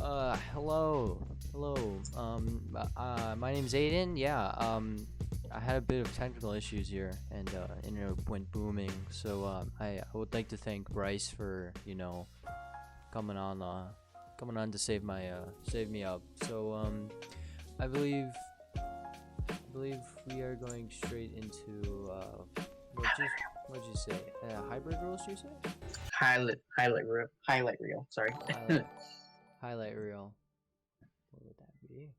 Hello. My name's Aiden. Yeah, I had a bit of technical issues here, and internet went booming. So I would like to thank Bryce for coming on to save me up. So I believe we are going straight into what'd you say? Hybrid rules, you say? Highlight reel. Sorry. Highlight reel. What would that be?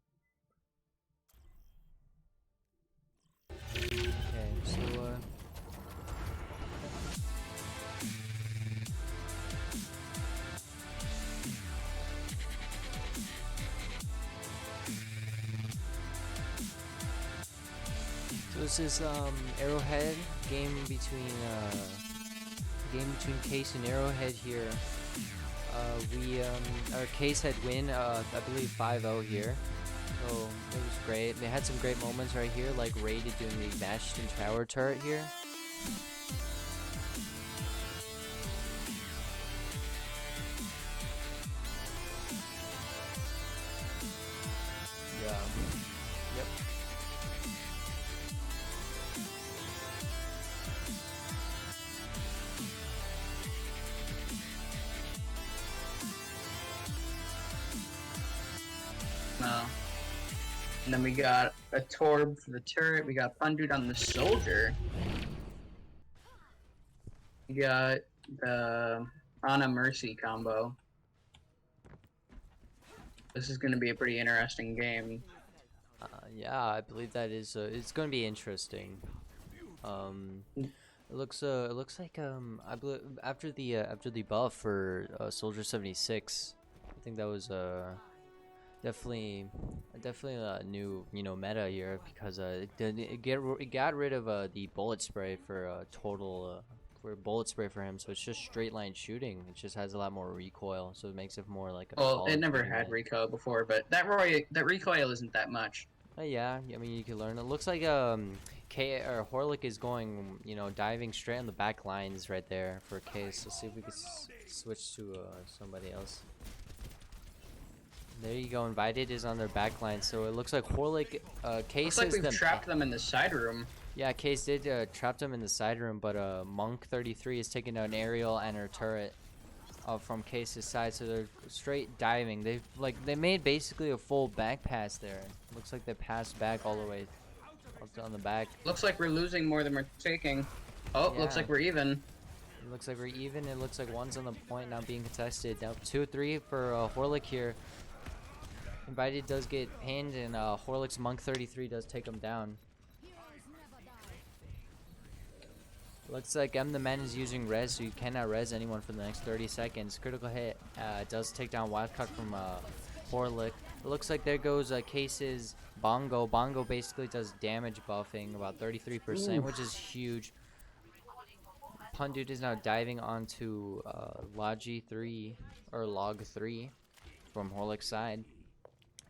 Okay, so this is Arrowhead game between Case and Arrowhead here. Our Case had win I believe 5-0 here. So it was great. They had some great moments right here, like Raided doing the Bastion Tower turret here. Yeah. Yep. And then we got a Torb for the turret. We got Pundit on the soldier. We got the Ana Mercy combo. This is going to be a pretty interesting game. Yeah, I believe that is. It's going to be interesting. It looks like I believe after the buff for Soldier 76, I think that was definitely a new meta here, because it got rid of the bullet spray for bullet spray for him, so it's just straight line shooting. It just has a lot more recoil, so it makes it more like a Well, Call it of never Duty had way. recoil before, but that recoil isn't that much. Yeah, I mean you can learn. It looks like Horlick is going diving straight on the back lines right there for Case. Let's see if we can switch to somebody else. There you go. Invited is on their back line, so it looks like Horlick, Case Looks like is we've trapped them in the side room. Yeah, Case did trap them in the side room, but Monk 33 is taking down Ariel and her turret from Case's side, so they're straight diving. They made basically a full back pass there. Looks like they passed back all the way up on the back. Looks like we're losing more than we're taking. Oh, Yeah. looks like we're even. It looks like we're even. It looks like one's on the point now being contested. Now 2-3 for Horlick here. Invited does get pinned, and Horlick's Monk 33 does take him down. Looks like the Man is using res, so you cannot res anyone for the next 30 seconds. Critical hit does take down Wildcard from Horlick. It looks like there goes Case's Bongo. Bongo basically does damage buffing, about 33%, which is huge. Pundit is now diving onto Logi 3 or Log 3 from Horlick's side,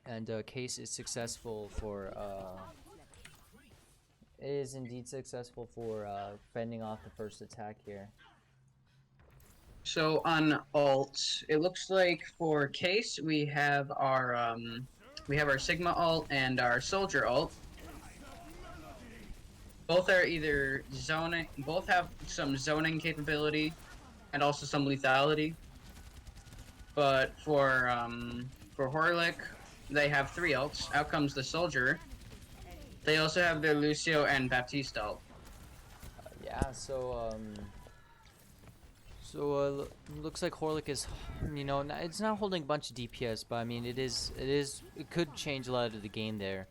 and Case is successful for. It is indeed successful for fending off the first attack here. So on ult, it looks like for Case we have our Sigma ult and our Soldier ult. Both are either zoning. Both have some zoning capability, and also some lethality. But for Horlick, they have 3 ults. Out comes the Soldier. They also have their Lucio and Baptiste ult. Yeah, so looks like Horlick is, it's not holding a bunch of DPS, but I mean it could change a lot of the game there.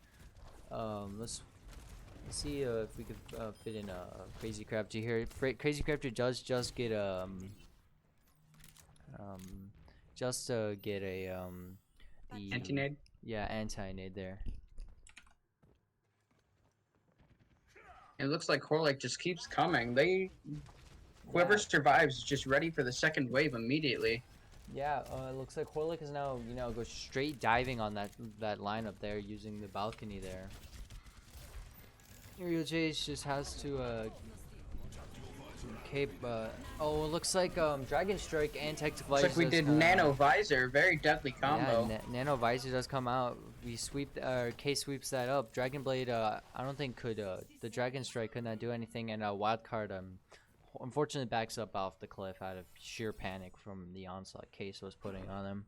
Let's see if we could fit in Crazy Crafty here. Crazy Crafty does just get a the Anti-nade? Yeah, anti-nade there. It looks like Horlick just keeps coming. Whoever survives is just ready for the second wave immediately. Yeah, it looks like Horlick is now, go straight diving on that lineup there, using the balcony there. Ariel Chase just has to Cape. Oh, it looks like Dragon Strike and Tactical Looks Visor like we does did come Nano out. Visor, very deadly Yeah, combo. Nano Visor does come out. We sweep. K sweeps that up. Dragon Blade. I don't think could. The Dragon Strike could not do anything, and Wild Card. Unfortunately, backs up off the cliff out of sheer panic from the onslaught Case was putting on him.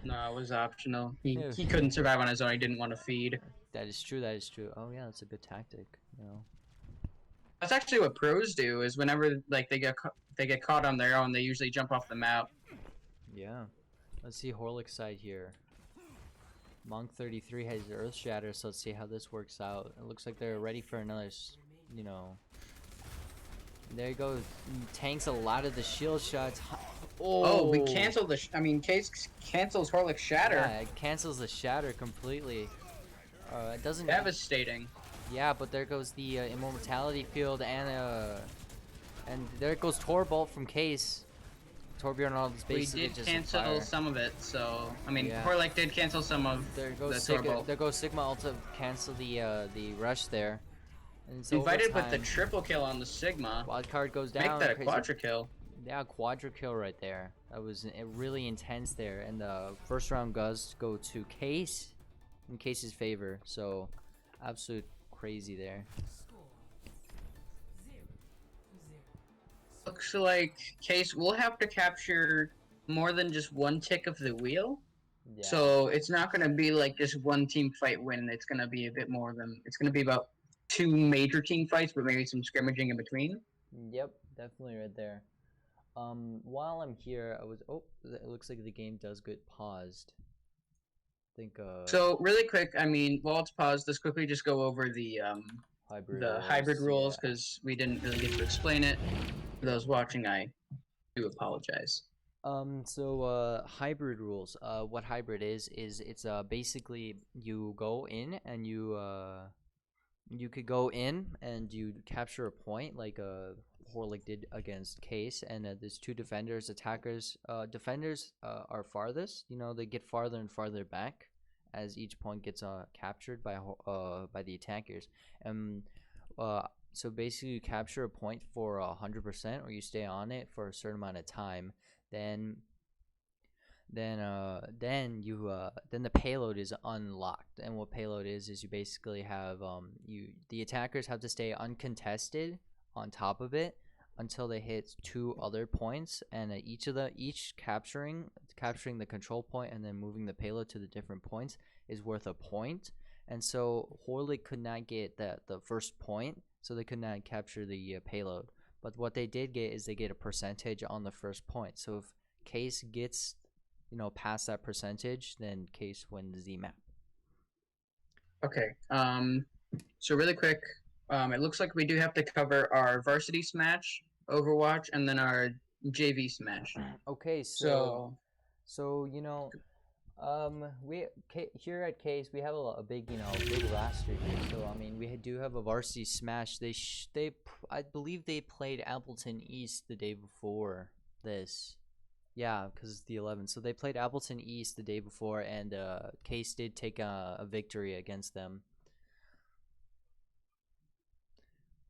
No, it was optional. He Yeah. he couldn't survive on his own. He didn't want to feed. That is true. That is true. Oh yeah, that's a good tactic. You know. That's actually what pros do. Is whenever like they get caught on their own, they usually jump off the map. Yeah. Let's see Horlick's side here. Monk 33 has Earth Shatter, so let's see how this works out. It looks like they're ready for another, you know. There you go. Tanks a lot of the shield shots. Oh, we canceled the. I mean, Case cancels Horlick's Shatter. Yeah, it cancels the shatter completely. It doesn't. Devastating. Yeah, but there goes the immortality field and there goes Torbolt from Case. Torbjorn is We basically did just cancel fire. some of it, so I mean, Yeah. Horlick did cancel some of There the goes Torbolt. There goes Sigma Ulta cancel the rush there. And it's Invited with the overtime. triple kill on the Sigma. Wild card goes Make down. that a Crazy. quadra kill. Yeah, quadra kill right there. That was really intense there. And the first round does go to Case in Case's favor. So, absolute crazy there. Looks like Case will have to capture more than just one tick of the wheel. Yeah. So it's not going to be like just one team fight win. It's going to be a bit more than. It's going to be about 2 major team fights, but maybe some scrimmaging in between. Yep, definitely right there. While I'm here, it looks like the game does get paused. I think So really quick, I mean, while it's paused, let's quickly just go over the hybrid rules yeah. because we didn't really get to explain it. For those watching, I do apologize. So hybrid rules. What hybrid is it's basically you go in and you could go in and you capture a point like Horlick did against Case, and there's two defenders, attackers. Defenders are farthest. You know, they get farther and farther back as each point gets captured by the attackers. And so basically, you capture a point for 100%, or you stay on it for a certain amount of time. Then the payload is unlocked, and what payload is you basically have the attackers have to stay uncontested on top of it until they hit 2 other points, and each capturing the control point and then moving the payload to the different points is worth a point. And so Horlick could not get the first point, so they could not capture the payload. But what they did get is they get a percentage on the first point. So if Case gets past that percentage, then Case wins the map. Okay. So really quick, it looks like we do have to cover our Varsity Smash, Overwatch, and then our JV Smash. Okay, so we here at Case we have a big big roster here. So I mean we do have a Varsity Smash. I believe they played Appleton East the day before this. Yeah, because it's the 11th. So they played Appleton East the day before, and Case did take a victory against them.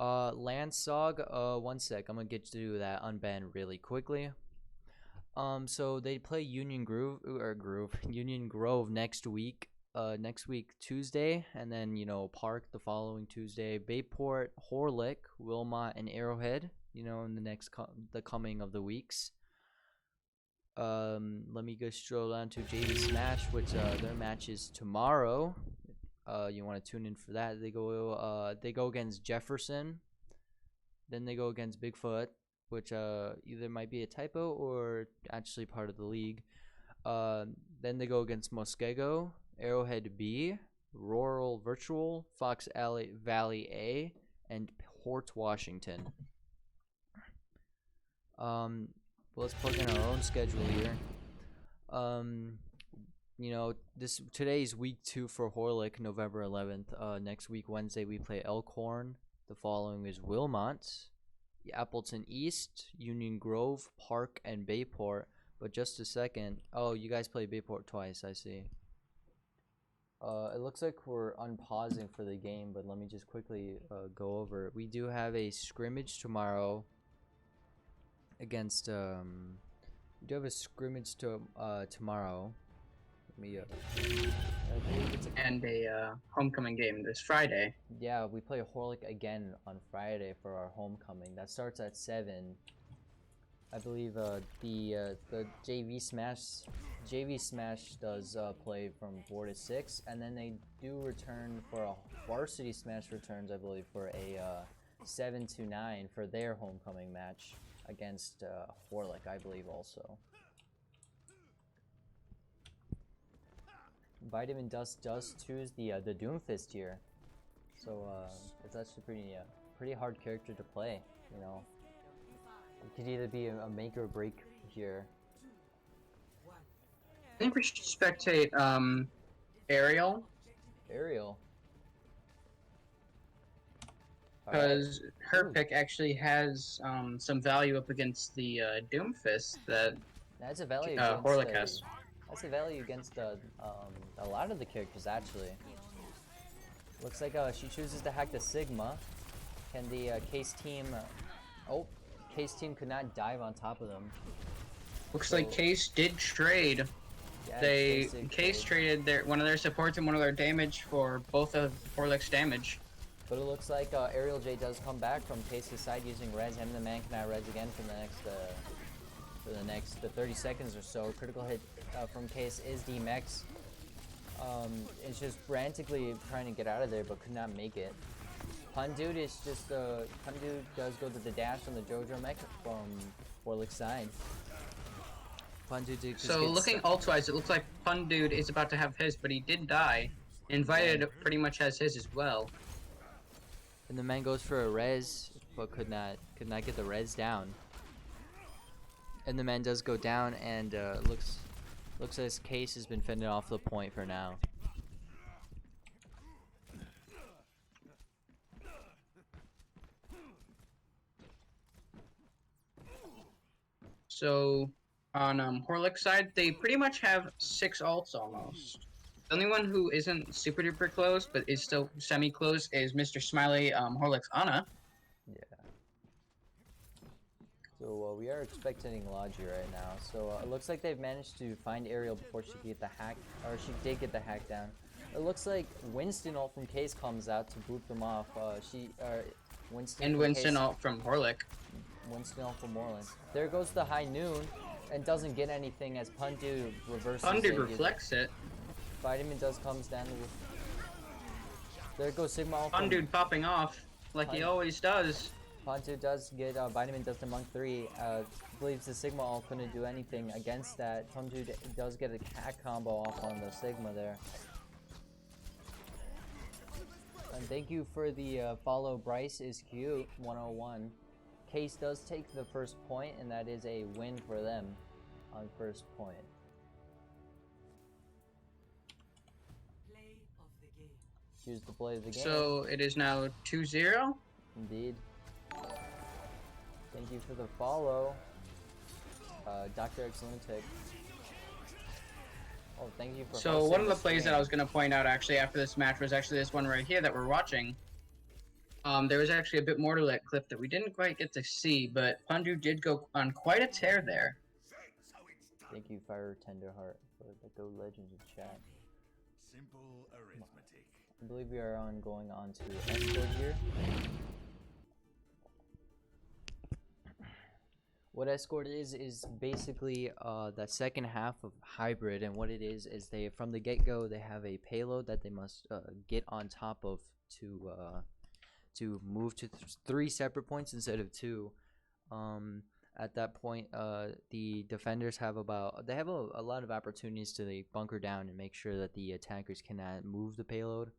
Landsog, one sec. I'm gonna get to that unban really quickly. So they play Union Grove next week. Next week Tuesday, and then Park the following Tuesday. Bayport, Horlick, Wilmot, and Arrowhead. In the the coming of the weeks. Let me go stroll down to JV Smash, which their match is tomorrow. You want to tune in for that. They go against Jefferson, then they go against Bigfoot, which either might be a typo or actually part of the league. Then they go against Muskego, Arrowhead B, Rural Virtual, Fox Valley A, and Port Washington. Let's plug in our own schedule here. Today's week 2 for Horlick, November 11th. Next week, Wednesday, we play Elkhorn. The following is Wilmot, Appleton East, Union Grove, Park, and Bayport. But just a second. Oh, you guys play Bayport twice, I see. It looks like we're unpausing for the game, but let me just quickly go over it. We do have a scrimmage tomorrow against we do have a scrimmage to tomorrow. Let me I believe it's And a homecoming game this Friday. yeah, we play Horlick again on Friday for our homecoming. That starts at 7. I believe the JV Smash does play from 4 to 6, and then they do return for a Varsity Smash returns, I believe, for a 7 to 9 for their homecoming match against Horlick, I believe also. Vitamin Dust does choose the Doomfist here, so it's actually pretty hard character to play, you know. It could either be a make or break here. I think we should spectate Ariel. Ariel. Because her pick actually has some value up against the Doomfist that that's a value against Horlick has. That's a value against a lot of the characters actually. Looks like she chooses to hack the Sigma. Can the Case team? Oh, Case team could not dive on top of them. Looks like Case did trade. Yeah, Case traded one of their supports and one of their damage for both of Horlick's damage. But it looks like Ariel J does come back from Case's side using res. Him and the man cannot res again for the next 30 seconds or so. Critical hit from Case is DMX. It's just frantically trying to get out of there, but could not make it. Pundude is just Pundude does go to the dash on the JoJo mech from Horlick's side. Pundude. So looking ult-wise, it looks like Pundude is about to have his, but he did die. Invited pretty much has his as well. And the man goes for a res, but could not get the res down. And the man does go down, and looks as Case has been fending off the point for now. So on Horlick's side, they pretty much have 6 ults almost. The only one who isn't super duper close, but is still semi-close, is Mr. Smiley, Horlick's Ana. Yeah. So we are expecting Logi right now. So it looks like they've managed to find Ariel before she could get the hack, or she did get the hack down. It looks like Winston ult from Case comes out to boot them off. Winston ult from Horlick. Winston ult from Moreland. There goes the high noon, and doesn't get anything as Pundu reverses. Pundu reflects it. Vitamin Dust comes down. There goes Sigma ult. Pundu popping off like he always does. Pontu does get Vitamin Dust among 3. Believes the Sigma ult couldn't do anything against that. Pontu does get a hack combo off on the Sigma there. And thank you for the follow. Bryce is cute 101. Case does take the first point, and that is a win for them on first point. Choose the play of the game. So it is now 2-0. Indeed. Thank you for the follow, Dr. Excellentick. Oh, thank you for. So one of the plays that I was going to point out actually after this match was actually this one right here that we're watching. There was actually a bit more to that clip that we didn't quite get to see, but Pundu did go on quite a tear there. Thank you, Fire Tenderheart, for the Go Legends in chat. Simple arithmetic. I believe we are going on to Escort here. What Escort is basically the second half of Hybrid, and what it is they from the get-go they have a payload that they must get on top of to move to 3 separate points instead of 2. At that point, the defenders have a lot of opportunities to bunker down and make sure that the attackers cannot move the payload.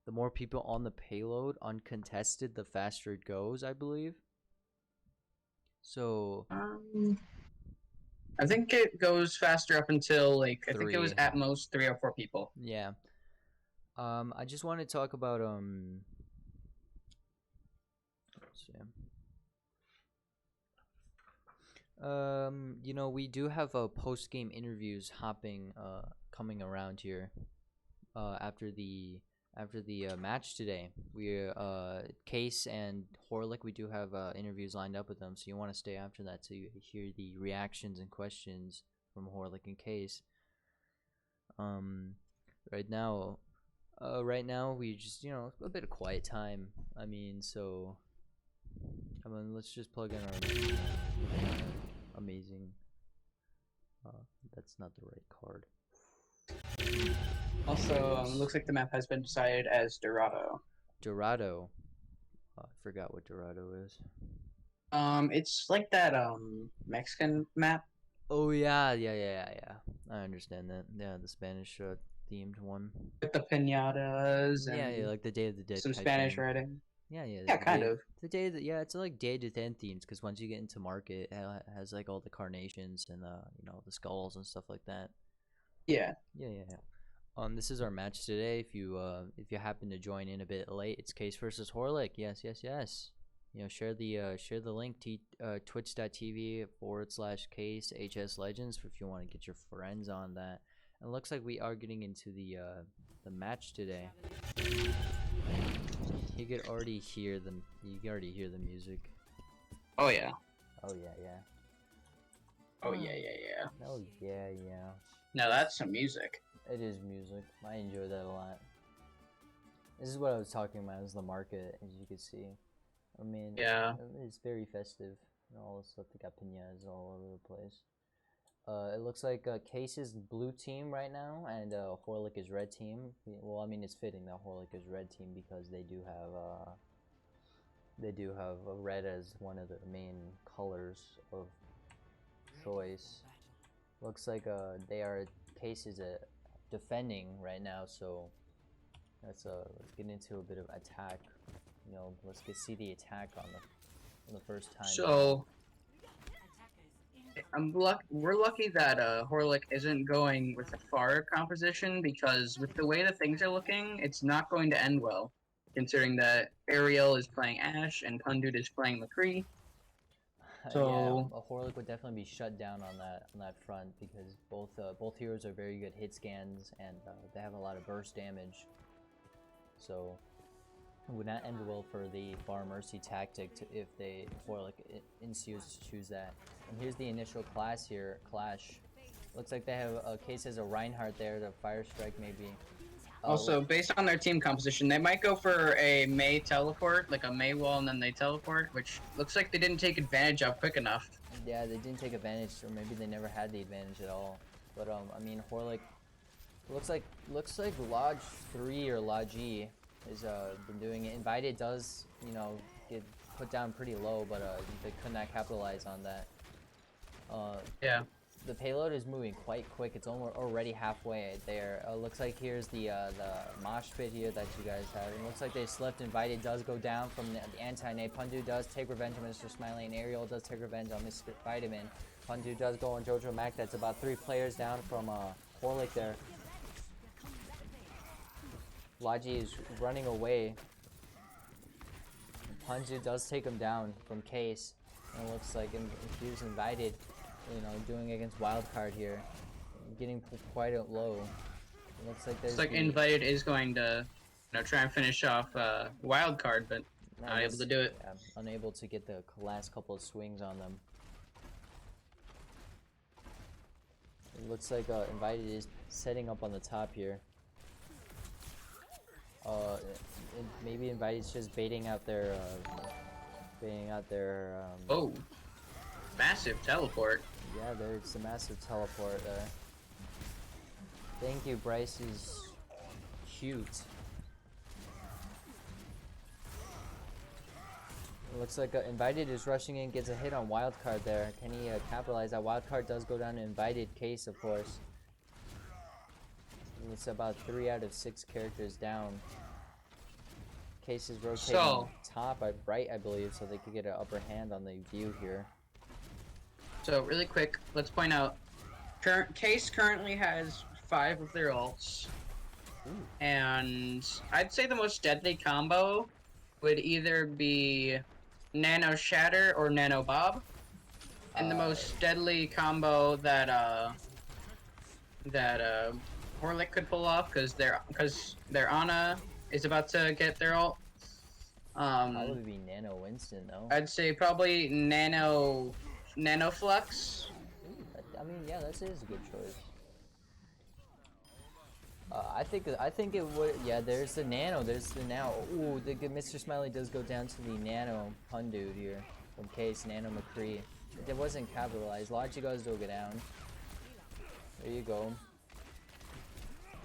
The more people on the payload uncontested, the faster it goes, I believe. So I think it goes faster up until I think it was 3. at most 3 or 4 people. Yeah. I just want to talk about let's see. You know, we do have post-game interviews coming around here after the after the match today. We Case and Horlick, we do have interviews lined up with them, so you want to stay after that so you hear the reactions and questions from Horlick and Case. Right now we just, you know, a bit of quiet time. I mean, let's just plug in our amazing. That's not the right card. Also, looks like the map has been decided as Dorado. Dorado. I forgot what Dorado is. It's like that Mexican map. Oh yeah. I understand that. Yeah, the Spanish themed one. With the pinatas and Yeah, like the Day of the Dead. some type Spanish thing. writing. Yeah. Yeah, kind of. The day that, yeah, it's like Day of the Dead themes, because once you get into market, it has like all the carnations and you know, the skulls and stuff like that. Yeah. Yeah. This is our match today. If you happen to join in a bit late, it's Case versus Horlick. Yes. You know, share the link twitch.tv/Case HS Legends if you want to get your friends on that. And it looks like we are getting into the match today. You could already hear the music. Oh yeah. Oh yeah. Oh yeah. Oh yeah. Now that's some music. It is music. I enjoy that a lot. This is what I was talking about, is the market, as you can see. I mean, yeah, it's very festive. And all the stuff, they got piñatas all over the place. It looks like Case is blue team right now, and Horlick is red team. Well, I mean, it's fitting that Horlick is red team because they do have red as one of the main colors of choice. Looks like Case is defending right now, so let's get into a bit of attack. You know, let's see the attack on the first time. So we're lucky that Horlick isn't going with a far composition, because with the way that things are looking, it's not going to end well, considering that Ariel is playing Ashe and Pundit is playing McCree. So yeah, Horlick would definitely be shut down on that front, because both heroes are very good hit scans and they have a lot of burst damage. So it would not end well for the Far Mercy tactic if Horlick ensues to choose that. And here's the initial clash. Looks like they have Case has a Reinhardt there to fire strike maybe. Also, based on their team composition, they might go for a Mei teleport, like a Mei wall, and then they teleport, which looks like they didn't take advantage of quick enough. Yeah, they didn't take advantage, or maybe they never had the advantage at all. But I mean, Horlick looks like Lodge 3 or Lodge E has been doing it. Invited does, you know, get put down pretty low, but they could not capitalize on that. Yeah. The payload is moving quite quick. It's already halfway there. Looks like here's the mosh pit here that you guys have. It looks like they slipped. Invited does go down from the anti-nade. Pundu does take revenge on Mr. Smiley, and Ariel does take revenge on Mr. Vitamin. Pundu does go on Jojo Mac. That's about 3 players down from Horlick there. Logi is running away. Pundu does take him down from Case. And it looks like Infuse Invited, you know, doing against Wildcard here, getting quite low. It looks like there's Invited is going to, you know, try and finish off Wildcard, but not able to do it. Yeah, unable to get the last couple of swings on them. It looks like Invited is setting up on the top here. Maybe Invited's just baiting out their Oh, massive teleport. Yeah, there's a massive teleport there. Thank you, Bryce is cute. It looks like Invited is rushing in, gets a hit on Wildcard there. Can he capitalize? That Wildcard does go down to Invited Case, of course. And it's about 3 out of 6 characters down. Case is rotating top right, I believe, so they could get an upper hand on the view here. So really quick, let's point out, Case currently has 5 of their ults. Ooh. And I'd say the most deadly combo would either be Nano Shatter or Nano Bob. And the most deadly combo that Horlick could pull off, because their Ana is about to get their ult. Probably be Nano Winston though. I'd say probably Nano Flux. Ooh, I mean, yeah, that is a good choice. I think it would. Yeah, there's the Nano. There's the now. Ooh, the Mr. Smiley does go down to the Nano pun dude here from Case Nano McCree. It wasn't capitalized. Logic does go down. There you go.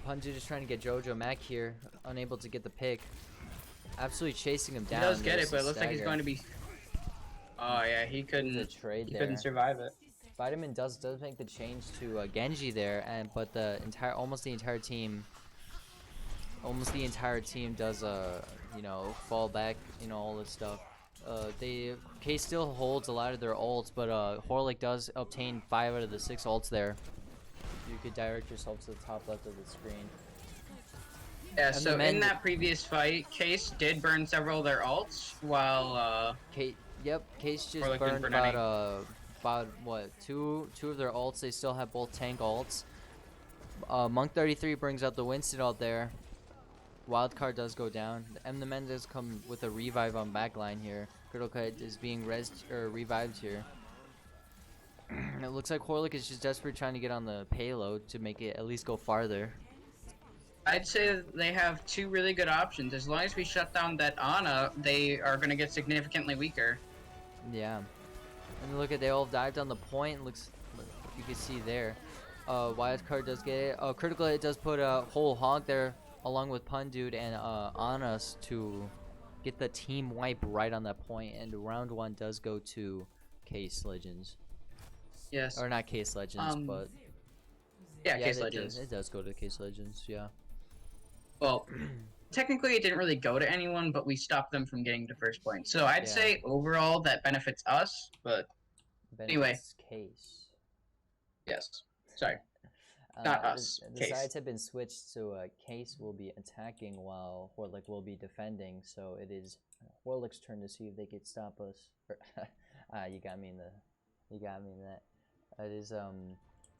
Pun dude is trying to get Jojo Mac here, unable to get the pick. Absolutely chasing him down. He does get There's it, but it the looks like he's stagger. going to be. Oh yeah, he couldn't. There's a trade He there. couldn't survive it. Vitamin does make the change to Genji there, but the almost the entire team does you know, fall back, you know, all this stuff. K still holds a lot of their ults, but Horlick does obtain 5 out of the 6 ults there. You could direct yourself to the top left of the screen. Yeah, And so the men- in that previous fight, Case did burn several of their ults, while Case just Horlick didn't burned burn about what two of their ults. They still have both tank ults. Monk 33 brings out the Winston ult there. Wildcard does go down. The men does come with a revive on backline here. Critical Cut is being revived here. It looks like Horlick is just desperate trying to get on the payload to make it at least go farther. I'd say they have 2 really good options. As long as we shut down that Ana, they are going to get significantly weaker. Yeah. And look at, they all dived on the point. Looks, you can see there. Wildcard does get it. Critical Hit does put a whole hog there along with Pun Dude and on us to get the team wipe right on that point. And round 1 does go to Case Legends. Yes. Or not Case Legends, but Yeah, Case it Legends. It does go to Case Legends, yeah. Well, technically it didn't really go to anyone, but we stopped them from getting to first point. So I'd Yeah. say overall that benefits us, but Anyway. Benefits Case. yes. Sorry. Not us, The Case. sides have been switched, so Case will be attacking while Horlick will be defending. So it is Horlick's turn to see if they could stop us. You got me in that. It is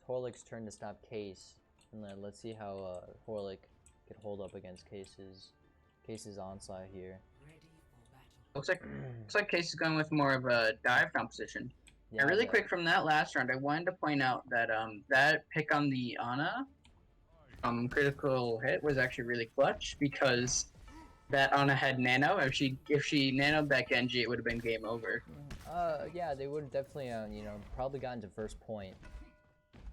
Horlick's turn to stop Case, and then let's see how Horlick could hold up against Case's onslaught here. Looks like Case is going with more of a dive composition. Yeah, And really the- quick from that last round, I wanted to point out that that pick on the Ana critical hit was actually really clutch because that Ana had nano. If she nanoed that Genji, it would have been game over. Yeah, they would have definitely, you know, probably gotten to first point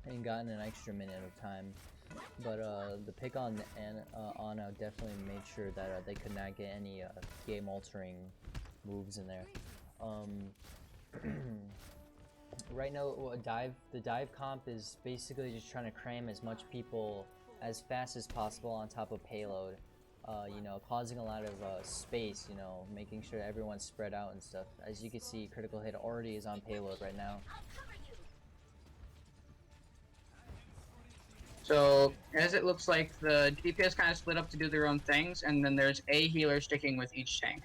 and gotten an extra minute of time. But the pick on Ana definitely made sure that they could not get any game-altering moves in there. Right now, the dive comp is basically just trying to cram as much people as fast as possible on top of payload. You know, causing a lot of space, you know, making sure everyone's spread out and stuff. As you can see, Critical Hit already is on payload right now. So as it looks like the DPS kind of split up to do their own things, and then there's a healer sticking with each tank.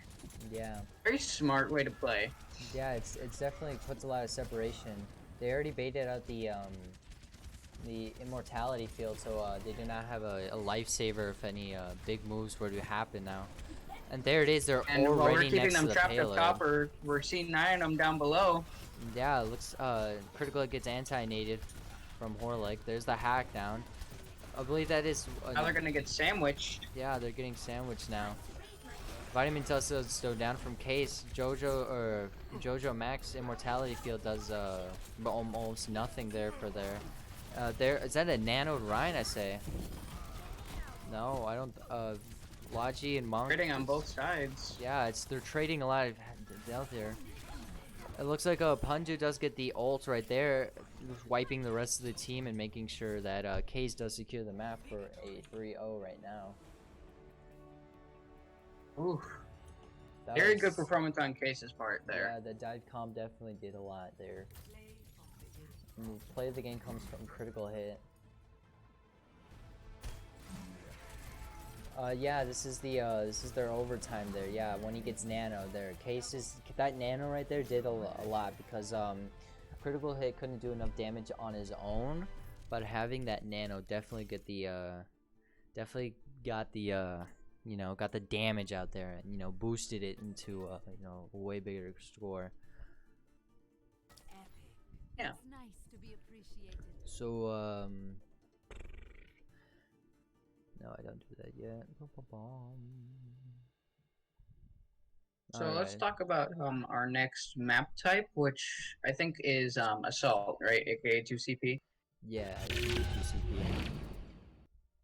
Yeah. Very smart way to play. Yeah, it's definitely puts a lot of separation. They already baited out the immortality field, so they do not have a lifesaver if any big moves were to happen now. And there it is. They're And while we're already keeping next to them the trapped payload. up top, we're seeing 9 of them down below. Yeah, it looks Critical Hit gets anti-nated from Horlick. There's the hack down. I believe that is. Now they're gonna get sandwiched. Yeah, they're getting sandwiched now. Vitamin does go down from Case. Jojo Max immortality field does almost nothing there for there. There is that a nanoed Ryan? I say. No, I don't. Logi and Monk. Trading on both sides. Yeah, they're trading a lot of out there. It looks like Punju does get the ult right there, wiping the rest of the team and making sure that Case does secure the map for a 3-0 right now. Oof. That Very was- good performance on Case's part there. Yeah, the dive comp definitely did a lot there. And play of the game comes from Critical Hit. Yeah, this is their overtime there. Yeah, when he gets nano there, that nano right there did a lot because Critical Hit couldn't do enough damage on his own, but having that nano definitely got the you know, got the damage out there and, you know, boosted it into you know, a way bigger score. Yeah. It's nice to be appreciated. So no, I don't do that yet. So let's Alright. talk about our next map type, which I think is assault, right? AKA 2CP. Yeah, I do 2CP.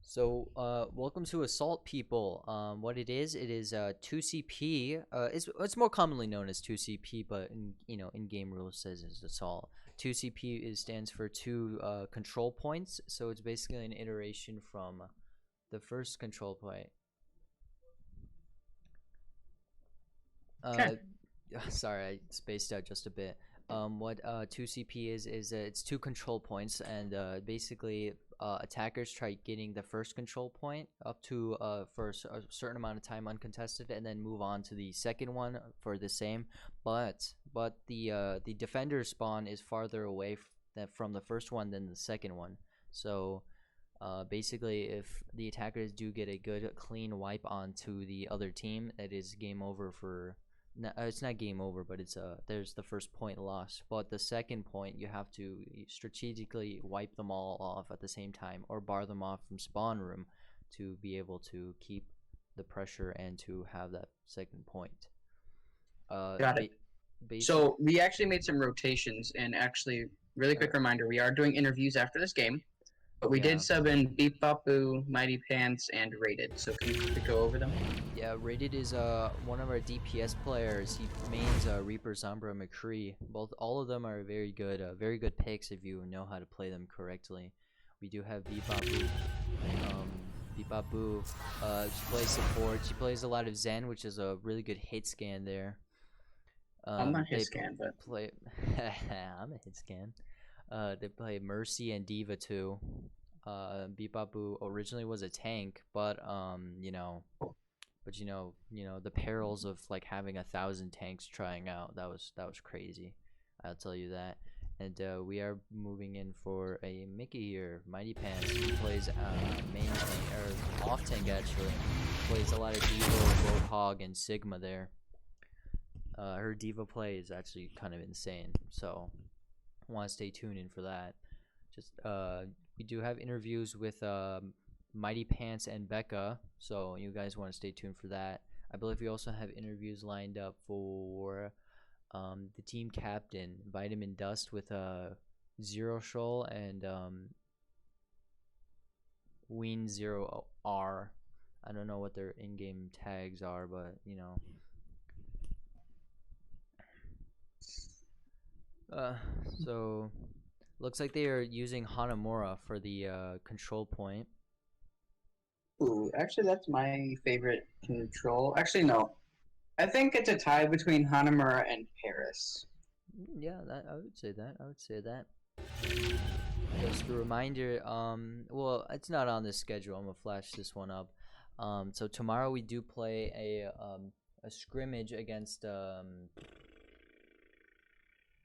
So, welcome to Assault, people. What it is 2CP. It's more commonly known as 2CP, but in, you know, in game rules says it's Assault. 2CP stands for two control points. So it's basically an iteration from the first control point. Okay. Sorry, I spaced out just a bit. What 2CP is it's two control points, and basically attackers try getting the first control point up to for a certain amount of time uncontested, and then move on to the second one for the same. But the defender spawn is farther away from the first one than the second one. So basically, if the attackers do get a good clean wipe onto the other team, it is game over for. No, it's not game over, but it's there's the first point lost. But the second point, you have to strategically wipe them all off at the same time, or bar them off from spawn room, to be able to keep the pressure and to have that second point. Got it. So we actually made some rotations, and actually, really quick reminder: we are doing interviews after this game, but we did sub in Beep Bop Boo, Mighty Pants, and Rated. So can you quickly go over them? Yeah, Rated is one of our DPS players. He mains Reaper, Zombra, McCree. All of them are very good picks if you know how to play them correctly. We do have Beep Bop Boo. She plays support. She plays a lot of Zen, which is a really good hit scan there. I'm not hit scan, but play. I'm a hit scan. They play Mercy and Diva too. Beep Bop Boo originally was a tank, but you know. But you know the perils of like having 1,000 tanks trying out. That was crazy. I'll tell you that. And we are moving in for a Mickey here, Mighty Pants. He plays main tank or off tank actually. Plays a lot of Diva, Roadhog, and Sigma there. Her Diva play is actually kind of insane. So want to stay tuned in for that. Just we do have interviews with Mighty Pants and Becca, so you guys want to stay tuned for that. I believe we also have interviews lined up for the team captain, Vitamin Dust, with Zero Shoal and Ween Zero R. I don't know what their in-game tags are, but you know. So looks like they are using Hanamura for the control point. ooh, actually, that's my favorite control. Actually, no. I think it's a tie between Hanamura and Paris. Yeah, I would say that. I would say that. Just a reminder. Well, it's not on this schedule. I'm gonna flash this one up. So tomorrow we do play a scrimmage against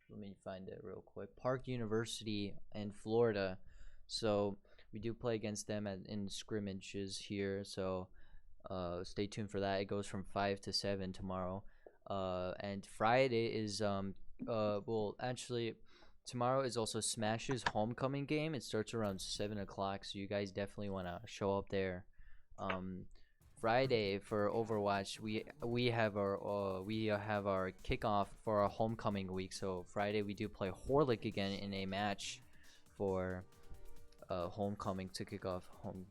let me find it real quick. Park University in Florida. So we do play against them in scrimmages here. So stay tuned for that. It goes from 5 to 7 tomorrow. And Friday is well, actually tomorrow is also Smash's homecoming game. It starts around 7 o'clock, so you guys definitely want to show up there. Friday for Overwatch, we have our kickoff for our homecoming week. So Friday we do play Horlick again in a match for homecoming to kick off home.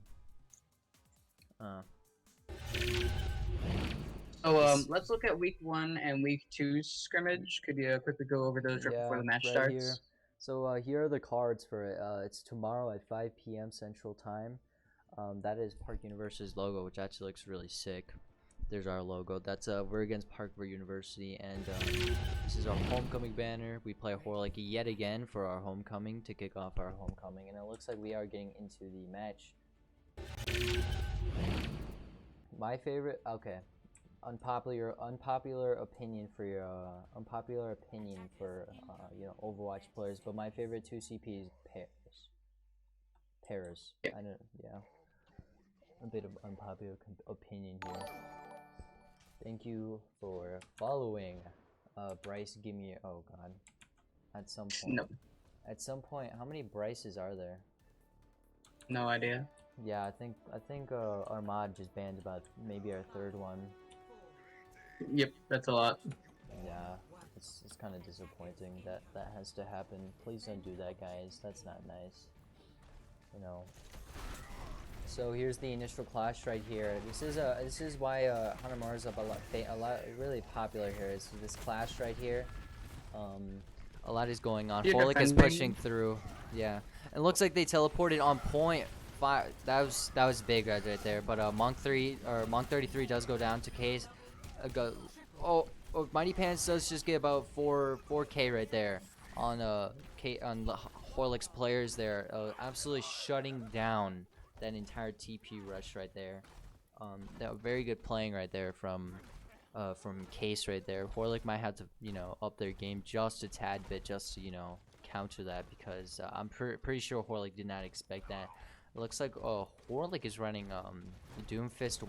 So let's look at week 1 and week 2's scrimmage. Could you quickly go over those right before the match starts? Here. So here are the cards for it. It's tomorrow at 5 p.m. Central Time. That is Park University's logo, which actually looks really sick. There's our logo. That's we're against Park University, and this is our homecoming banner. We play Horlick yet again for our homecoming to kick off our homecoming, and it looks like we are getting into the match. My favorite, okay, unpopular opinion for your you know, Overwatch players, but my favorite 2CP is Paris. Yeah. I don't, yeah. a bit of unpopular opinion here. Thank you for following. Bryce, give me. Oh God. At some point. No, At some point, how many Bryces are there? no idea. Yeah, I think our mod just banned about maybe our third one. Yep, that's a lot. Yeah, it's kind of disappointing that that has to happen. Please don't do that, guys. That's not nice. You know. So here's the initial clash right here. This is why Hanamaru's up a lot really popular here. Is this clash right here? A lot is going on. You're Horlick is defending. pushing through. Yeah, it looks like they teleported on point. That was big right there. But Monk 33 does go down to Case. Oh, Mighty Pants does just get about 4K right there on Horlick's players there. Absolutely shutting down that entire TP rush right there. That very good playing right there from Case right there. Horlick might have to, you know, up their game just a tad bit just to, you know, counter that, because I'm pretty sure Horlick did not expect that. It looks like Horlick is running Doomfist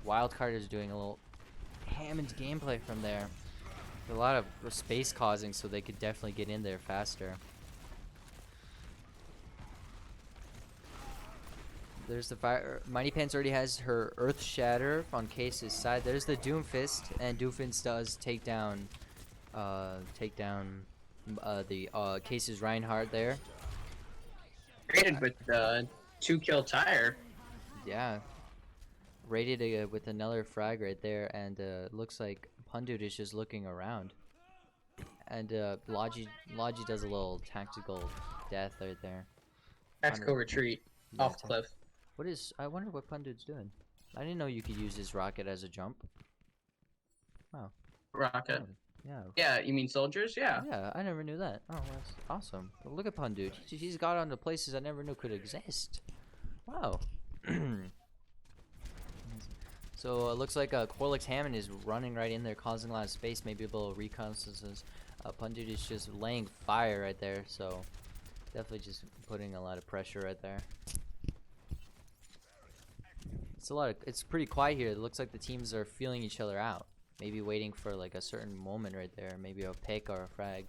Wildcard is doing a little Hammond gameplay from there. A lot of space causing, so they could definitely get in there faster. There's the fire. Mighty Pants already has her Earth Shatter on Case's side. There's the Doomfist, and Doomfist does take down the Case's Reinhardt there. Rated with the 2-kill tire. Yeah, rated with another frag right there, and looks like Pundit is just looking around, and Logi does a little tactical death right there. Tactical retreat Yeah, off cliff. What is? I wonder what Pundit's doing. I didn't know you could use this rocket as a jump. Wow. Rocket. Oh, yeah. Yeah, you mean soldiers? Yeah. Yeah, I never knew that. Oh, that's awesome. Well, look at Pundit. He's got onto places I never knew could exist. Wow. So it looks like Horlick's Hammond is running right in there, causing a lot of space. Maybe a little reconnaissance. Pundit is just laying fire right there. So definitely just putting a lot of pressure right there. It's pretty quiet here. It looks like the teams are feeling each other out. Maybe waiting for like a certain moment right there. Maybe a pick or a frag.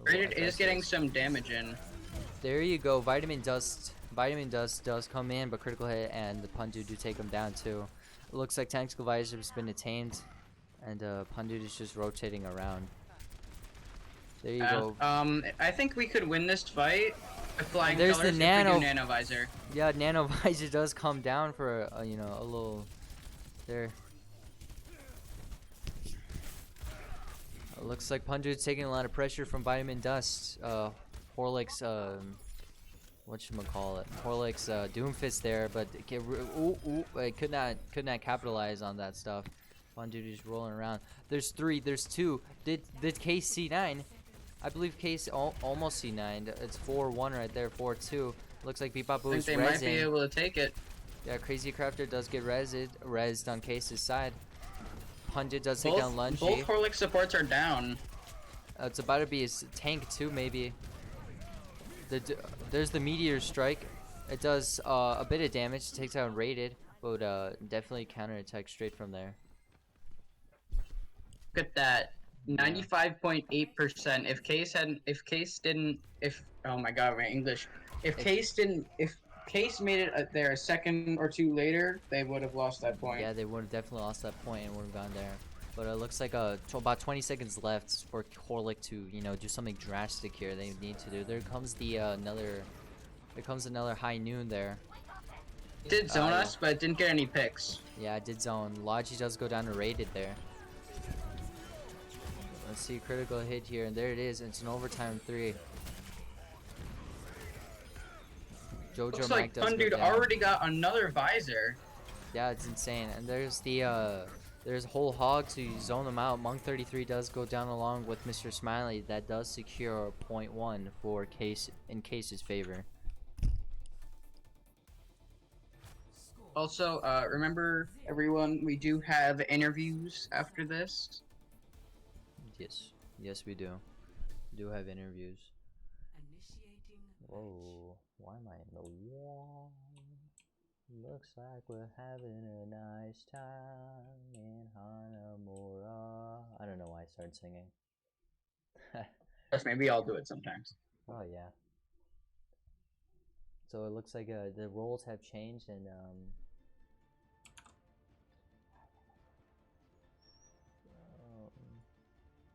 Rated is getting some damage in. There you go. Vitamin Dust does come in, but critical hit, and the Pundit do take him down too. It looks like Tactical Visor has been attained, and Pundit is just rotating around. There you go. I think we could win this fight with flying There's colors the if we do Nano Visor. Yeah, Nano Visor does come down for a you know, a little there. It looks like Pundit's taking a lot of pressure from Vitamin Dust. Horlick's whatchamacallit, Horlick's Doomfist there, but it could not capitalize on that stuff. Pundit is rolling around. There's two. Did Case C9? I believe Case almost C9. It's 4-1 right there, 4-2. Looks like Beepop I is think they might be able to take it. Yeah, Crazy Crafter does get rezzed on Case's side. Pundit does take down Lungy. Both Horlick supports are down. It's about to be his tank too, maybe. There's the Meteor Strike. It does a bit of damage. Takes out Rated, but definitely counterattack straight from there. Look at that. 95.8%. Oh my god, my English. If Case made it there a second or two later, they would have lost that point. Yeah, they would have definitely lost that point and would have gone there. But it looks like about 20 seconds left for Horlick to, you know, do something drastic here. They need to do. There comes the another high noon there. It did zone us, but it didn't get any picks. Yeah, it did zone. Logi does go down to Rated there. Let's see, critical hit here, and there it is. It's an overtime 3. Jojo Looks Mike like does go Pundit down. already got another visor. Yeah, it's insane. And there's the there's Whole Hog to zone them out. Monk 33 does go down along with Mr. Smiley. That does secure .1 for Case in Case's favor. Also, remember everyone, we do have interviews after this. Yes, we do. We do have interviews. Whoa, why am I in the wall? Looks like we're having a nice time in Hanamura. I don't know why I started singing. Yes, maybe I'll do it sometimes. Oh yeah. So it looks like the roles have changed, and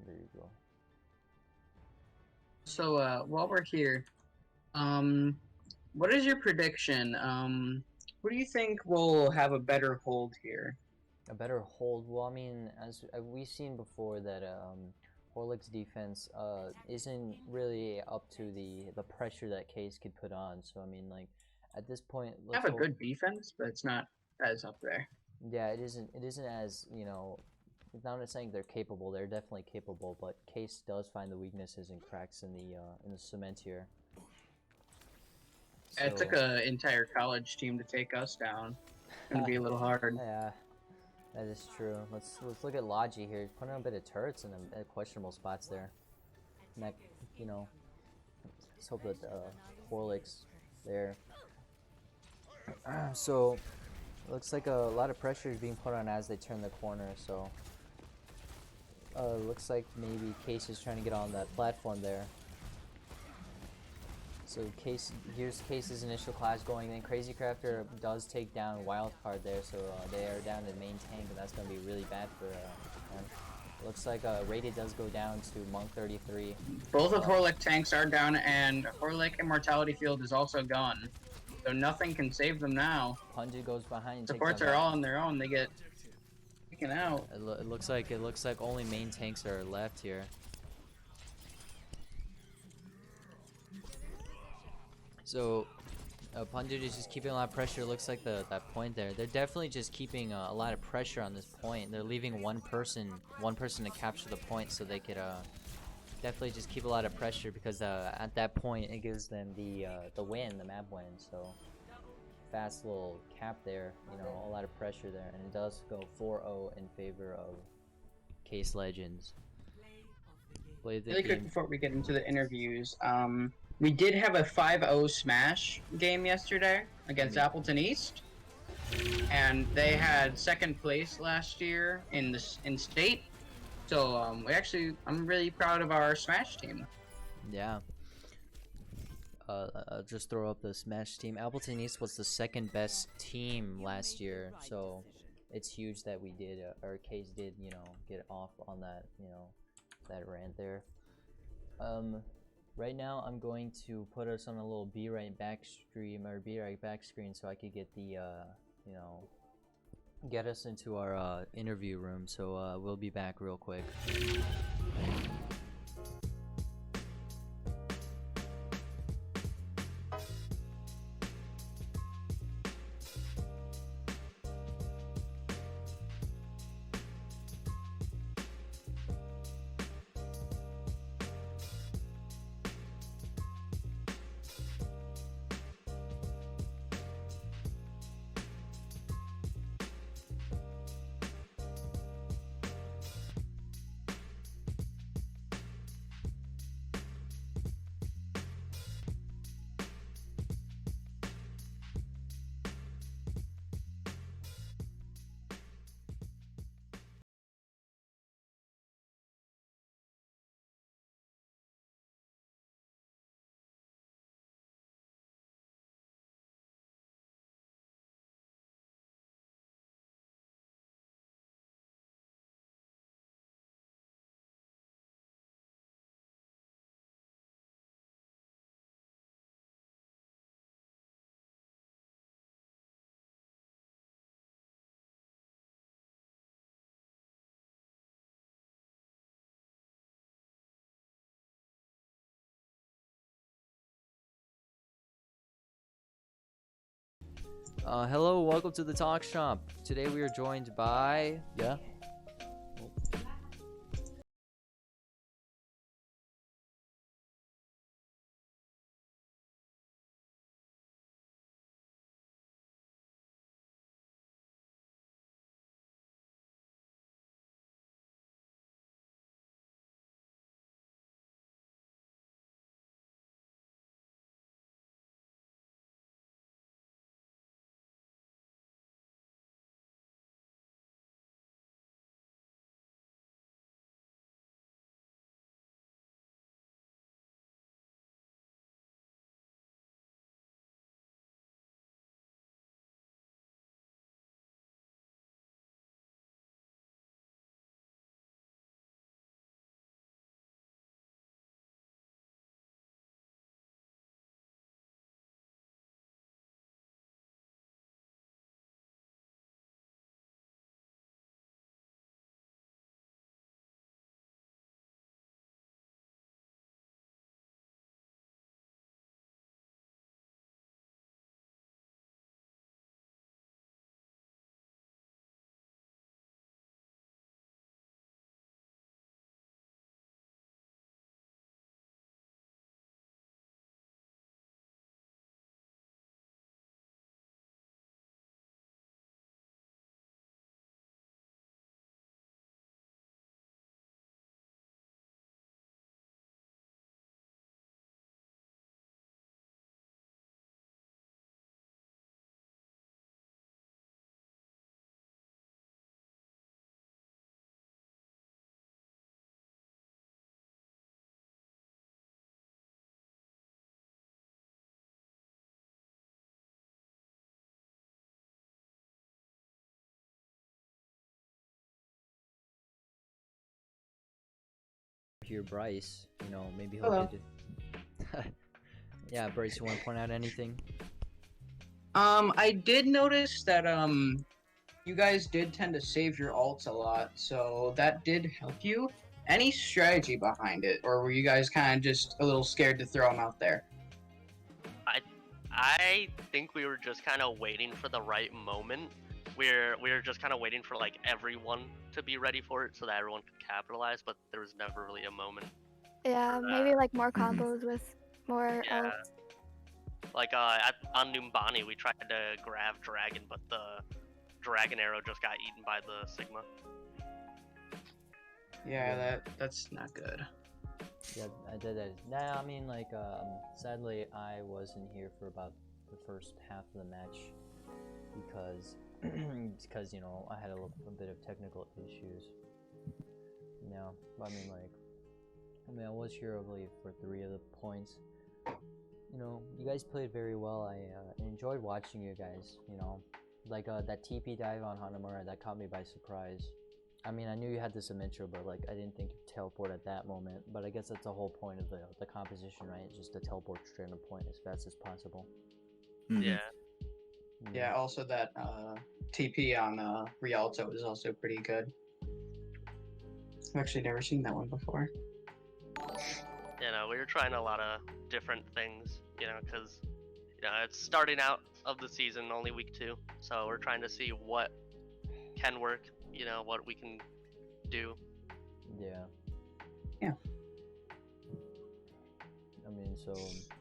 there you go. So while we're here, what is your prediction? Who do you think will have a better hold here? A better hold. Well, I mean, as we've seen before, that Horlick's defense isn't really up to the pressure that Case could put on. So I mean, like at this point, Have let's a hope. good defense, but it's not as up there. Yeah, it isn't. It isn't as It's not saying they're capable. They're definitely capable, but Case does find the weaknesses and cracks in the cement here. It took an entire college team to take us down. It's gonna be a little hard. Yeah, that is true. Let's look at Logi here. He's putting on a bit of turrets in the questionable spots there. And that, you know, let's hope that Horlick's there. So looks like a lot of pressure is being put on as they turn the corner. So looks like maybe Case is trying to get on that platform there. So here's Case's initial class going in. Crazy Crafter does take down Wildcard there, so they are down to main tank, and that's going to be really bad for them. Looks like Rated does go down to Monk 33. Both of Horlick tanks are down, and Horlick Immortality Field is also gone. So nothing can save them now. Punju goes behind and Supports takes are all on their own. They get taken out. It looks like only main tanks are left here. So Pandit is just keeping a lot of pressure. Looks like that point there. They're definitely just keeping a lot of pressure on this point. They're leaving one person to capture the point, so they could definitely just keep a lot of pressure, because at that point it gives them the win, the map win. So fast little cap there, a lot of pressure there, and it does go 4-0 in favor of Case Legends. Really quick before we get into the interviews, we did have a 5-0 Smash game yesterday against Appleton East, and they had second place last year in state. So I'm really proud of our Smash team. Yeah. I'll just throw up the Smash team. Appleton East was the second best team last year, so it's huge that we did, or Case did, get off on that, that rant there. Right now I'm going to put us on a little be right back stream, or be right back screen, so I could get the get us into our interview room. So we'll be back real quick. Hello, welcome to the Talk Shop. Today we are joined by here Bryce. You know, maybe he'll Hello. get it. Yeah, Bryce, you want to point out anything? I did notice that you guys did tend to save your ults a lot, so that did help you. Any strategy behind it, or were you guys kind of just a little scared to throw them out there? I think we were just kind of waiting for the right moment. We were just kind of waiting for like everyone to be ready for it, so that everyone could capitalize. But there was never really a moment. Yeah, for maybe that. like more combos with more Yeah. ults. Like on Numbani, we tried to grab Dragon, but the Dragon arrow just got eaten by the Sigma. Yeah, that's not good. Yeah, I did that. Nah, I mean, like, sadly, I wasn't here for about the first half of the match because you know, I had a bit of technical issues. Yeah, but I mean, I was here, I believe, for 3 of the points. You know, you guys played very well. I enjoyed watching you guys. You know, like that TP dive on Hanamura, that caught me by surprise. I mean, I knew you had the Symmetra, but like I didn't think you'd teleport at that moment. But I guess that's the whole point of the composition, right? Just to teleport straight on point as fast as possible. Yeah. Yeah, also that TP on Rialto is also pretty good. I've actually never seen that one before. You know, we were trying a lot of different things. You know, because it's starting out of the season, only week 2, so we're trying to see what can work. You know, what we can do. Yeah. Yeah. I mean, so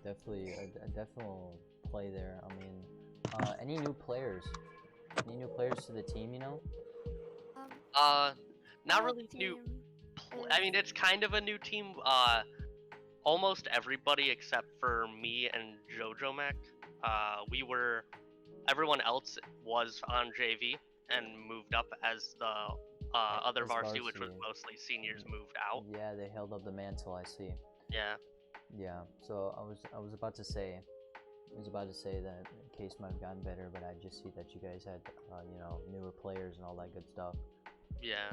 definitely a definite play there. I mean, any new players? Any new players to the team? You know? Not Our really new. team I is- mean, it's kind of a new team. Almost everybody except for me and Jojo Mac. Everyone else was on JV and moved up as the other As varsity, which was varsity. mostly seniors moved out. Yeah, they held up the mantle. I see. Yeah. Yeah. So I was about to say, that case might have gotten better, but I just see that you guys had, you know, newer players and all that good stuff. Yeah.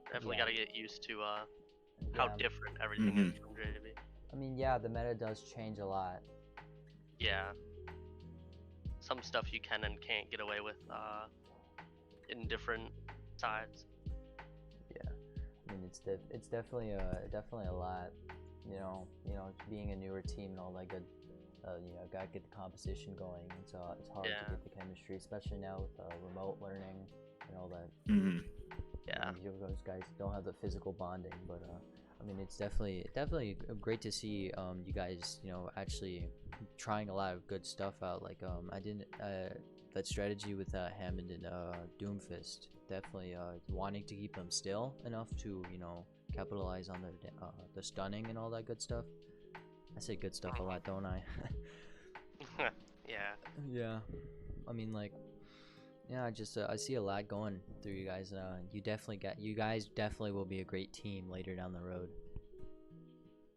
Definitely Yeah. got to get used to how Yeah. different everything is from JV. I mean, yeah, the meta does change a lot. Yeah. Some stuff you can and can't get away with in different sides. Yeah, I mean, it's definitely a lot. You know, being a newer team and all that good. You know, gotta get the composition going. It's hard Yeah. to get the chemistry, especially now with remote learning and all that. Yeah. I mean, those guys don't have the physical bonding, but I mean, it's definitely great to see you guys, you know, actually trying a lot of good stuff out. Like I didn't that strategy with Hammond and Doomfist, definitely wanting to keep them still enough to, you know, capitalize on the stunning and all that good stuff. I say good stuff a lot, don't I? Yeah. Yeah. I mean, like, yeah, I just I see a lot going through you guys. You guys definitely will be a great team later down the road.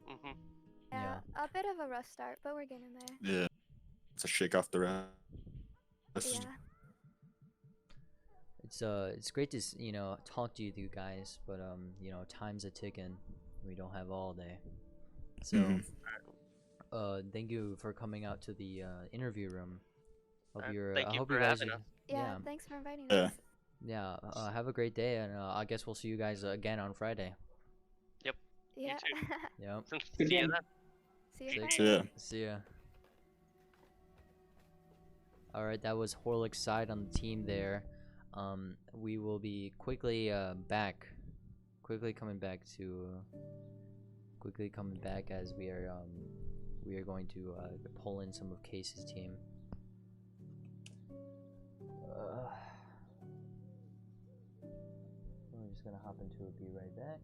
Mhm. Yeah, a bit of a rough start, but we're getting there. Yeah. It's a shake off the rest. Yeah. It's great to you know, talk to you guys, but you know, time's a ticking. We don't have all day. So thank you for coming out to the interview room. Thank I you hope for you guys having are, us. Yeah, thanks for inviting Yeah. us. yeah, have a great day, and I guess we'll see you guys again on Friday. Yeah. too. Yep. Good See you game. then. See you Six. Friday. Yeah. See ya. Alright, that was Horlick's side on the team there. We will be quickly coming back as we are going to pull in some of Case's team. We're just gonna hop into it, be right back.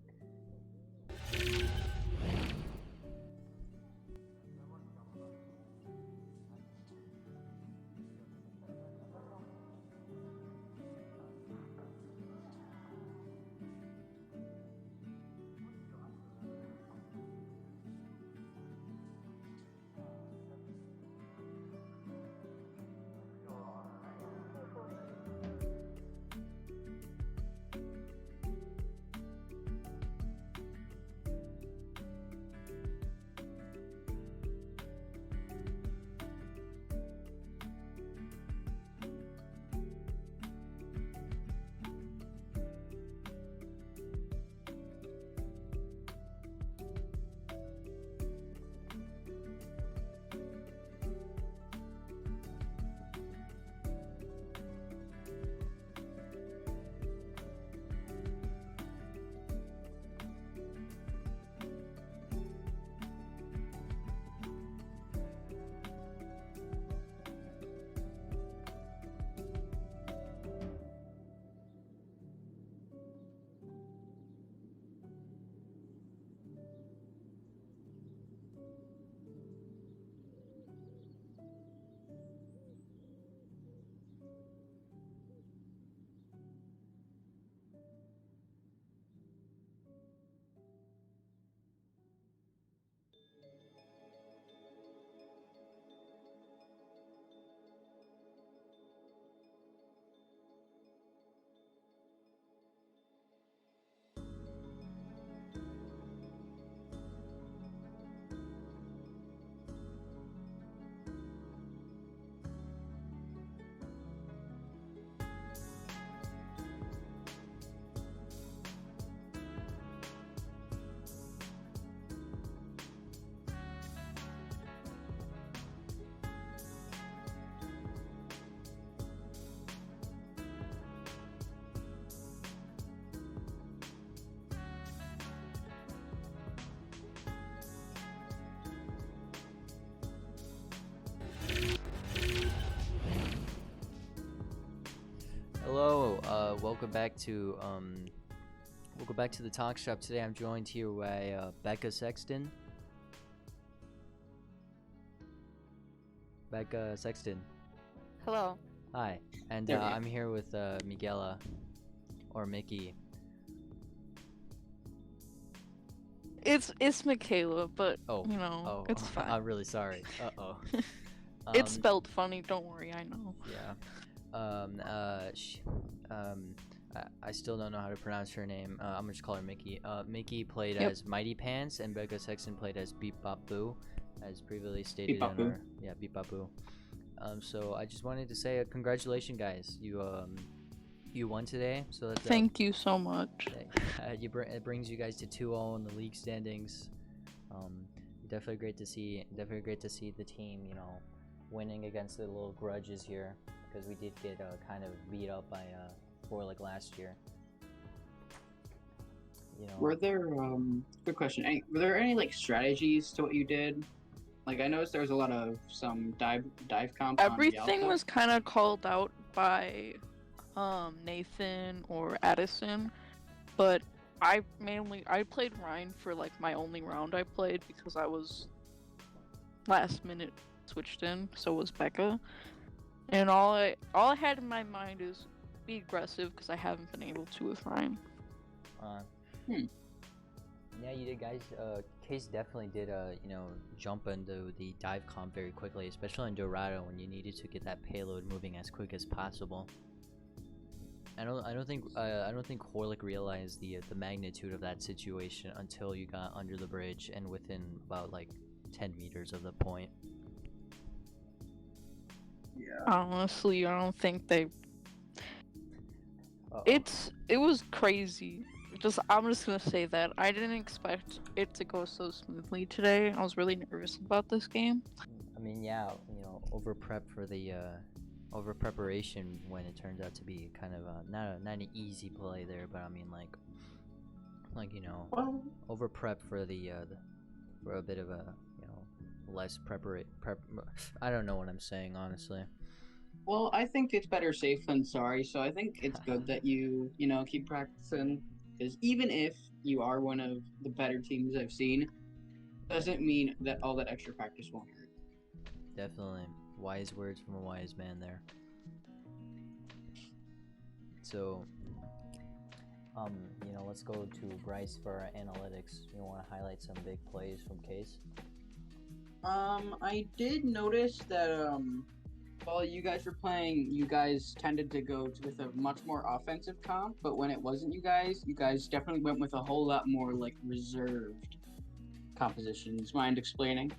welcome back to the talk shop. Today I'm joined here by Becca Sexton. Becca Sexton. Hello. Hi, and There we go. I'm here with Miguela, or Mickey. It's Michaela, but Oh, you know, it's fine. I'm really sorry. Uh-oh. It's spelled funny, don't worry, I know. Yeah. I still don't know how to pronounce her name. I'm gonna just call her Mickey. Mickey played Yep. as Mighty Pants, and Becca Sexton played as Beep Bop Boo, as previously stated Beep Bop in Boo. our Beep Bop Boo. So I just wanted to say congratulations, guys. You won today, so that's Thank you so much. it brings you guys to 2-0 in the league standings. Definitely great to see. Definitely great to see the team, winning against the little grudges here, because we did get kind of beat up by Horlick last year. Were there good question? Were there any like strategies to what you did? Like I noticed there was a lot of some dive comp. Everything on was kind of called out by Nathan or Addison, but I played Ryan for like my only round I played because I was last minute switched in, so was Becca. And all I had in my mind is be aggressive because I haven't been able to with Ryan. Yeah, you did, guys. Case definitely did, jump into the dive comp very quickly, especially in Dorado when you needed to get that payload moving as quick as possible. I don't think Horlick realized the magnitude of that situation until you got under the bridge and within about like 10 meters of the point. Yeah. Honestly, I don't think they. Uh-oh. It was crazy. I'm just gonna say that I didn't expect it to go so smoothly today. I was really nervous about this game. I mean, yeah, over prep for the over preparation when it turns out to be kind of not an easy play there, but I mean Well, over prep for for a bit of a less prep. I don't know what I'm saying, honestly. well, I think it's better safe than sorry. So I think it's good that you keep practicing, because even if you are one of the better teams I've seen, doesn't mean that all that extra practice won't hurt. Definitely wise words from a wise man there. So let's go to Bryce for our analytics. You want to highlight some big plays from Case? I did notice that while you guys were playing, you guys tended to go with a much more offensive comp, but when it wasn't you guys definitely went with a whole lot more like reserved compositions. Mind explaining?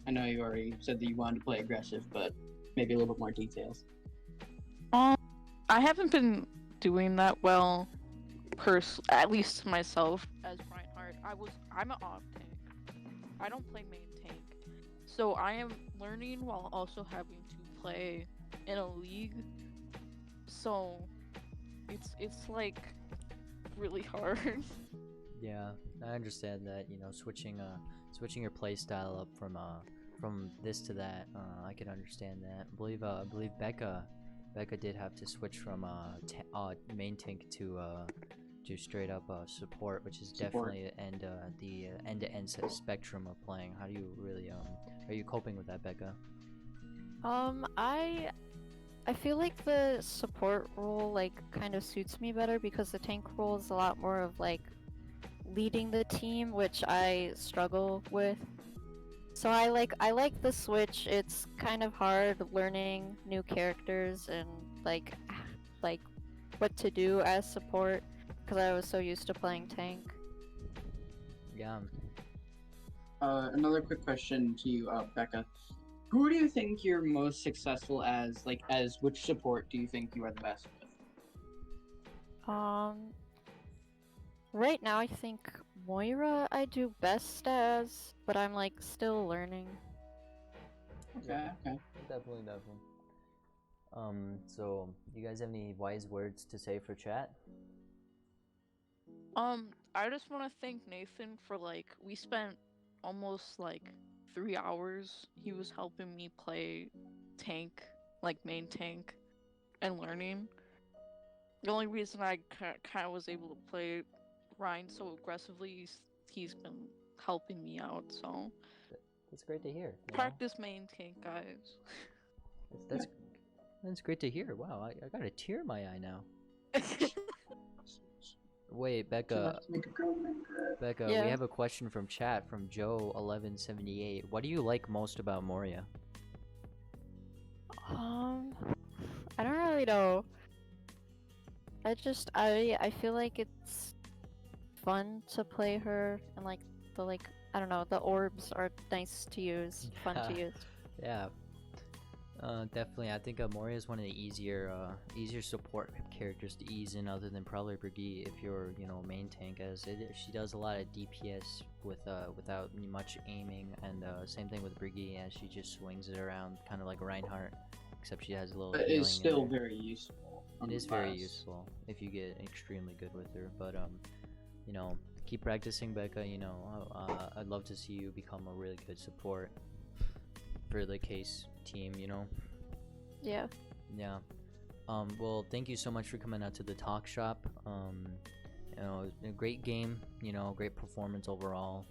I know you already said that you wanted to play aggressive, but maybe a little bit more details. I haven't been doing that well, at least to myself as Reinhardt. I'm an off tank. I don't play main tank, so I am learning while also having to play in a league. So it's like really hard. Yeah, I understand that. Switching your play style up from this to that. I can understand that. I believe Becca did have to switch from main tank to straight up support, which is definitely the end-to-end spectrum of playing. How do you really are you coping with that, Becca? I feel like the support role like kind of suits me better because the tank role is a lot more of like leading the team, which I struggle with. So I like the switch. It's kind of hard learning new characters and like what to do as support because I was so used to playing tank. Yeah. Another quick question to you, Becca. Who do you think you're most successful as? Like, as which support do you think you are the best with? Right now I think Moira I do best as, but I'm like still learning. Okay. Definitely. So you guys have any wise words to say for chat? I just want to thank Nathan for we spent almost 3 hours. He was helping me play tank, main tank, and learning. The only reason I kind of was able to play Ryan so aggressively is he's been helping me out. So That's great to hear. You know? practice main tank, guys. That's great to hear. Wow, I got a tear in my eye now. Wait, Becca. Becca, Yeah. we have a question from chat from Joe1178. What do you like most about Moria? I don't really know. I feel like it's fun to play her, and like I don't know, the orbs are nice to use, fun to use. Yeah. Definitely. I think Moria is one of the easier support characters to ease in, other than probably Brigitte if you're, main tank, as she does a lot of DPS without much aiming, and same thing with Brigitte, as she just swings it around, kind of like Reinhardt, except she has a little. But healing it's in still there. very useful. It is very useful if you get extremely good with her, but keep practicing, Becca. I'd love to see you become a really good support for the case team. Yeah. Yeah. Well, thank you so much for coming out to the talk shop. A great game. Great performance overall.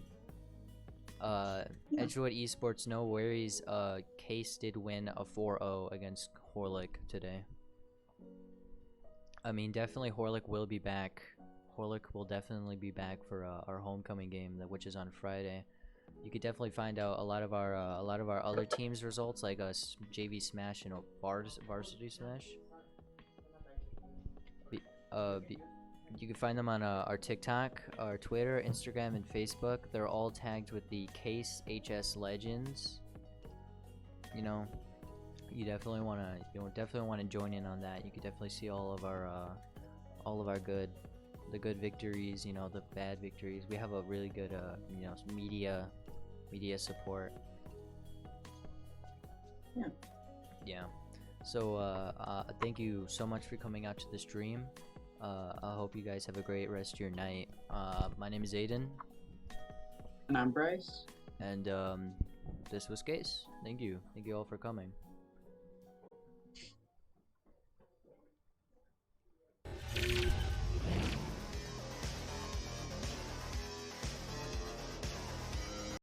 Edgewood Esports, no worries. Case did win a 4-0 against Horlick today. I mean, definitely Horlick will be back. Horlick will definitely be back for our homecoming game, which is on Friday. You could definitely find out a lot of our other teams' results, like JV Smash and Varsity Smash. You can find them on our TikTok, our Twitter, Instagram, and Facebook. They're all tagged with the Case HS Legends. You definitely wanna join in on that. You could definitely see all of our good victories, the bad victories. We have a really good media support. Yeah. So thank you so much for coming out to the stream. I hope you guys have a great rest of your night. My name is Aiden. And I'm Bryce. And this was Case. Thank you all for coming.